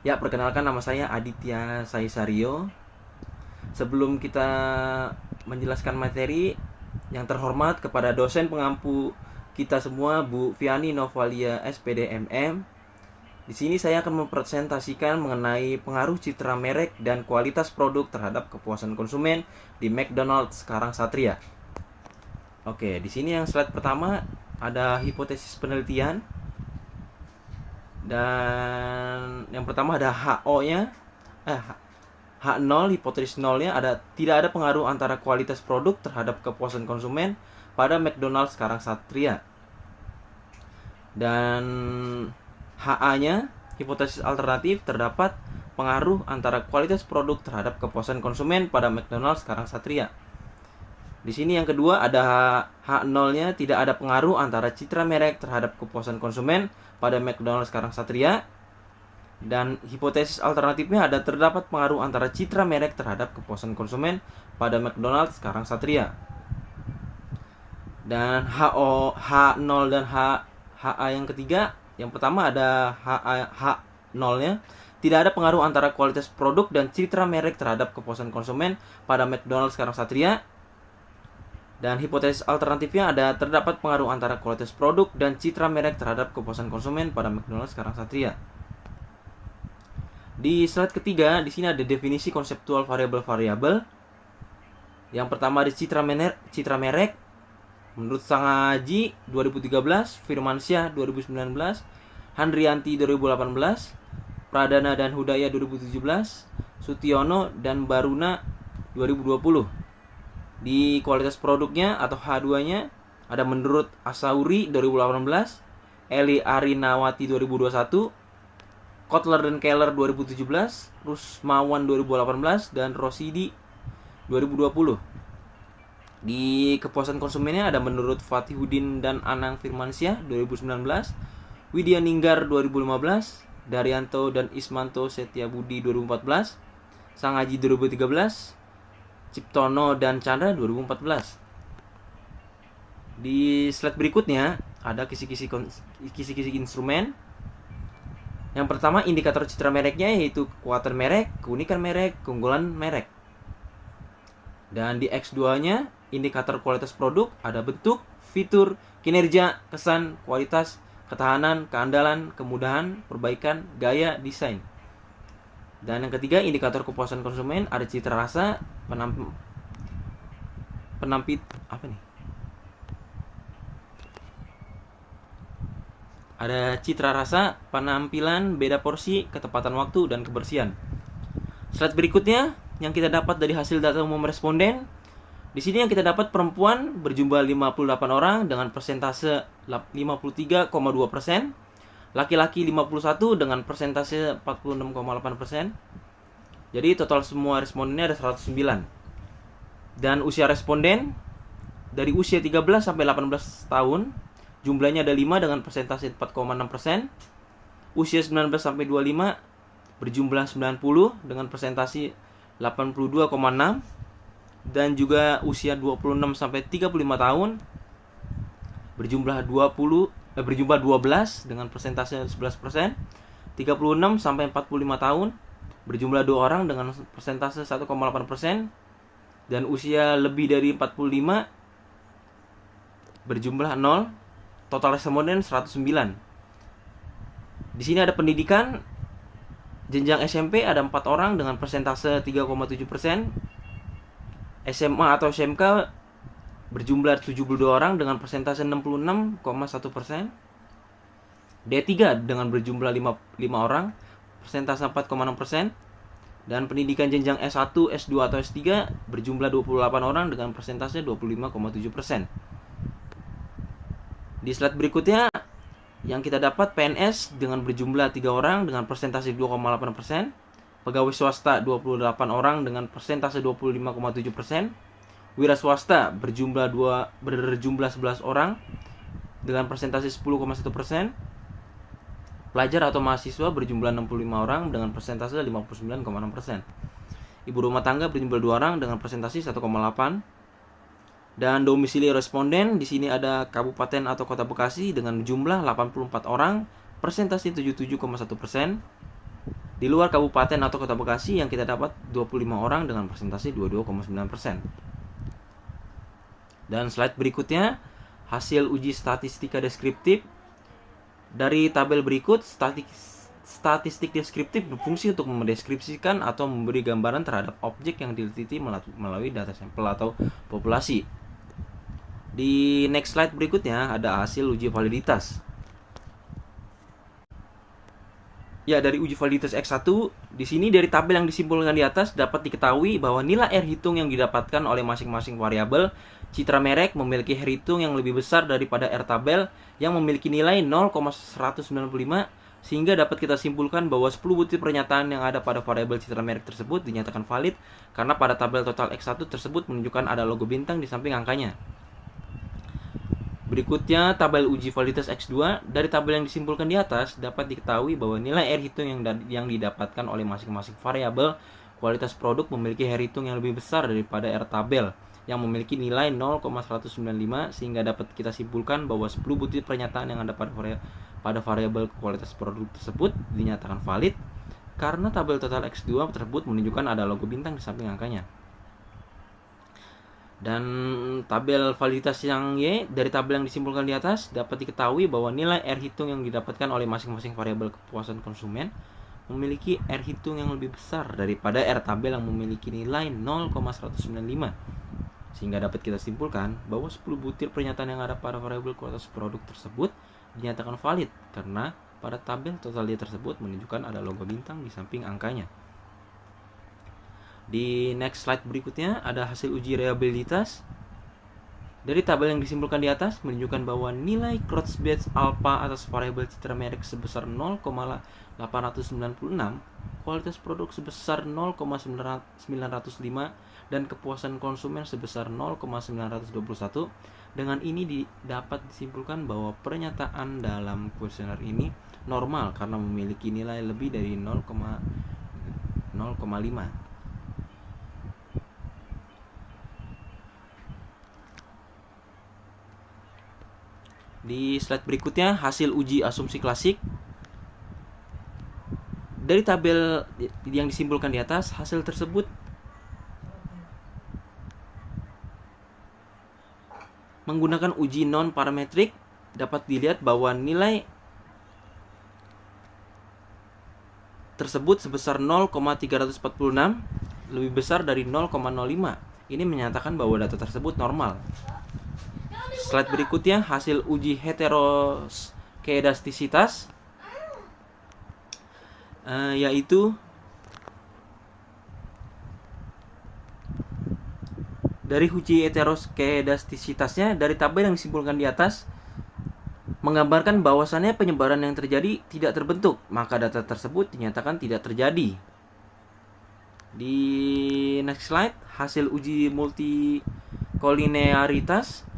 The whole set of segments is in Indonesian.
Ya, perkenalkan nama saya Aditya Saisario. Sebelum kita menjelaskan materi, yang terhormat kepada dosen pengampu kita semua, Bu Viani Novalia SPD MM. Di sini saya akan mempresentasikan mengenai pengaruh citra merek dan kualitas produk terhadap kepuasan konsumen di McDonald's Karang Satria. Oke, di sini yang slide pertama ada hipotesis penelitian. Dan yang pertama ada HO-nya. H0, hipotesis nolnya tidak ada pengaruh antara kualitas produk terhadap kepuasan konsumen pada McDonald's Karang Satria. Dan HA-nya, hipotesis alternatif, terdapat pengaruh antara kualitas produk terhadap kepuasan konsumen pada McDonald's Karang Satria. Di sini yang kedua ada H0-nya, tidak ada pengaruh antara citra merek terhadap kepuasan konsumen pada McDonald's Karang Satria. Dan hipotesis alternatifnya ada terdapat pengaruh antara citra merek terhadap kepuasan konsumen pada McDonald's Karang Satria. Dan H0 dan HA yang ketiga, yang pertama ada H0-nya, tidak ada pengaruh antara kualitas produk dan citra merek terhadap kepuasan konsumen pada McDonald's Karang Satria. Dan hipotesis alternatifnya ada terdapat pengaruh antara kualitas produk dan citra merek terhadap kepuasan konsumen pada McDonald's Karang Satria. Di slide ketiga, di sini ada definisi konseptual variabel-variabel. Yang pertama ada citra merek. Menurut Sangaji 2013, Firmansyah 2019, Handrianti 2018, Pradana dan Hudaya 2017, Sutiono dan Baruna 2020. Di kualitas produknya atau H2-nya ada menurut Asauri 2018, Eli Arinawati 2021, Kotler dan Keller 2017, Rusmawan 2018, dan Rosidi 2020. Di kepuasan konsumennya ada menurut Fatihudin dan Anang Firmansyah 2019, Widya Ninggar 2015, Daryanto dan Ismanto Setiabudi 2014, Sangaji 2013, Ciptono dan Chandra 2014. Di slide berikutnya ada kisi-kisi instrumen. Yang pertama indikator citra mereknya yaitu kekuatan merek, keunikan merek, keunggulan merek. Dan di X2-nya indikator kualitas produk ada bentuk, fitur, kinerja, kesan, kualitas, ketahanan, keandalan, kemudahan, perbaikan, gaya, desain. Dan yang ketiga indikator kepuasan konsumen ada citra rasa, ada citra rasa, penampilan, beda porsi, ketepatan waktu, dan kebersihan. Slide berikutnya yang kita dapat dari hasil data umum responden. Di sini yang kita dapat perempuan berjumlah 58 orang dengan persentase 53,2%, laki-laki 51 dengan persentase 46,8%. Jadi total semua respondennya ada 109. Dan usia responden dari usia 13 sampai 18 tahun jumlahnya ada 5 dengan persentase 4,6%. Usia 19 sampai 25 berjumlah 90 dengan persentase 82,6%. Dan juga usia 26 sampai 35 tahun berjumlah 12 dengan persentase 11%. 36 sampai 45 tahun berjumlah 2 orang dengan persentase 1,8%. Dan usia lebih dari 45 berjumlah 0. Total responden 109. Di sini ada pendidikan. Jenjang SMP ada 4 orang dengan persentase 3,7%. SMA atau SMK berjumlah 72 orang dengan persentase 66,1%. D3 dengan berjumlah 5 orang, persentase 4,6%. Dan pendidikan jenjang S1, S2 atau S3 berjumlah 28 orang dengan persentase 25,7%. Di slide berikutnya yang kita dapat PNS dengan berjumlah 3 orang dengan persentase 2,8%. Pegawai swasta 28 orang dengan persentase 25,7%. Wira swasta berjumlah 11 orang dengan persentase 10,1%. Pelajar atau mahasiswa berjumlah 65 orang dengan persentase 59,6%. Ibu rumah tangga berjumlah 2 orang dengan persentase 1,8%. Dan domisili responden di sini ada Kabupaten atau Kota Bekasi dengan jumlah 84 orang, persentase 77,1%. Di luar kabupaten atau kota Bekasi yang kita dapat 25 orang dengan persentase 22,9%. Dan slide berikutnya hasil uji statistika deskriptif. Dari tabel berikut, statistik deskriptif berfungsi untuk mendeskripsikan atau memberi gambaran terhadap objek yang diteliti melalui data sampel atau populasi. Di next slide berikutnya ada hasil uji validitas. Ya, dari uji validitas X1, di sini dari tabel yang disimpulkan di atas dapat diketahui bahwa nilai R hitung yang didapatkan oleh masing-masing variabel citra merek memiliki R hitung yang lebih besar daripada R tabel yang memiliki nilai 0,195, sehingga dapat kita simpulkan bahwa 10 butir pernyataan yang ada pada variabel citra merek tersebut dinyatakan valid karena pada tabel total X1 tersebut menunjukkan ada logo bintang di samping angkanya. Berikutnya, tabel uji validitas X2. Dari tabel yang disimpulkan di atas, dapat diketahui bahwa nilai R hitung yang didapatkan oleh masing-masing variabel kualitas produk memiliki R hitung yang lebih besar daripada R tabel yang memiliki nilai 0,195, sehingga dapat kita simpulkan bahwa 10 butir pernyataan yang ada pada variabel kualitas produk tersebut dinyatakan valid karena tabel total X2 tersebut menunjukkan ada logo bintang di samping angkanya. Dan tabel validitas yang Y, dari tabel yang disimpulkan di atas dapat diketahui bahwa nilai R hitung yang didapatkan oleh masing-masing variabel kepuasan konsumen memiliki R hitung yang lebih besar daripada R tabel yang memiliki nilai 0,195, sehingga dapat kita simpulkan bahwa 10 butir pernyataan yang ada pada variabel kualitas produk tersebut dinyatakan valid karena pada tabel total Y tersebut menunjukkan ada logo bintang di samping angkanya. Di next slide berikutnya ada hasil uji reliabilitas. Dari tabel yang disimpulkan di atas menunjukkan bahwa nilai Creutzfeldt alpha atas variabel citra merek sebesar 0,896, kualitas produk sebesar 0,905, dan kepuasan konsumen sebesar 0,921. Dengan ini dapat disimpulkan bahwa pernyataan dalam kuesioner ini normal karena memiliki nilai lebih dari 0,5. Di slide berikutnya hasil uji asumsi klasik. Dari tabel yang disimpulkan di atas, hasil tersebut menggunakan uji non-parametrik. Dapat dilihat bahwa nilai tersebut sebesar 0,346, lebih besar dari 0,05. Ini menyatakan bahwa data tersebut normal. Slide berikutnya hasil uji heteroskedastisitas, yaitu dari uji heteroskedastisitasnya dari tabel yang disimpulkan di atas menggambarkan bahwasannya penyebaran yang terjadi tidak terbentuk, maka data tersebut dinyatakan tidak terjadi. Di next slide hasil uji multikolinearitas.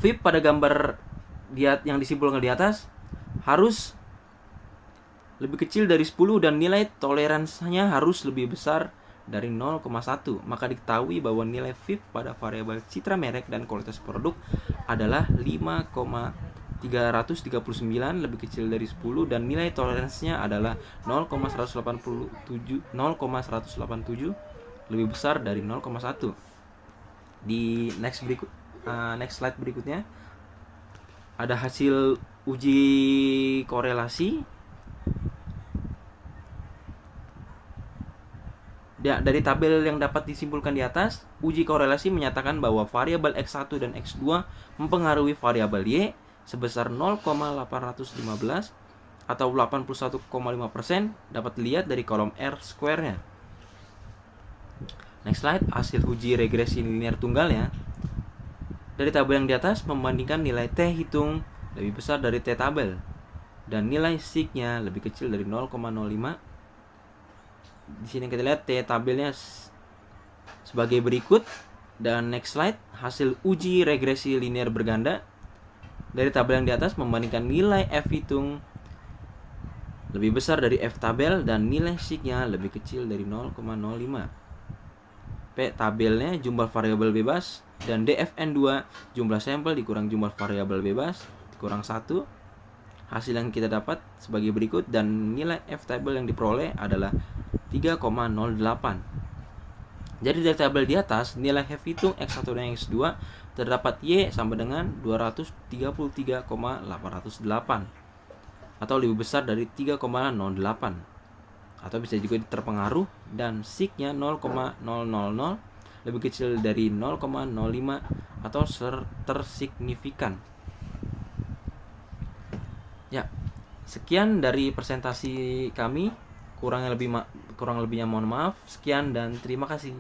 VIP pada gambar yang disimpulkan di atas harus lebih kecil dari 10 dan nilai toleransinya harus lebih besar dari 0,1. Maka diketahui bahwa nilai VIP pada variabel citra merek dan kualitas produk adalah 5,339 lebih kecil dari 10 dan nilai toleransinya adalah 0,187 lebih besar dari 0,1. Di next slide berikutnya ada hasil uji korelasi. Dari tabel yang dapat disimpulkan di atas, uji korelasi menyatakan bahwa variabel X1 dan X2 mempengaruhi variabel Y sebesar 0,815 atau 81,5%, dapat dilihat dari kolom R square-nya. Next slide, hasil uji regresi linear tunggal ya. Dari tabel yang di atas membandingkan nilai T hitung lebih besar dari T tabel dan nilai sig-nya lebih kecil dari 0,05. Di sini kita lihat T tabelnya sebagai berikut. Dan next slide, hasil uji regresi linear berganda. Dari tabel yang di atas membandingkan nilai F hitung lebih besar dari F tabel dan nilai sig-nya lebih kecil dari 0,05. P tabelnya jumlah variabel bebas dan DFN2 jumlah sampel dikurang jumlah variabel bebas dikurang 1. Hasil yang kita dapat sebagai berikut dan nilai F-table yang diperoleh adalah 3,08. Jadi dari tabel di atas, nilai F hitung X1 dan X2 terdapat Y sama dengan 233,808 atau lebih besar dari 3,08, atau bisa juga terpengaruh, dan sig-nya 0,000 lebih kecil dari 0,05 atau tersignifikan. Ya, sekian dari presentasi kami. Kurang lebihnya mohon maaf. Sekian dan terima kasih.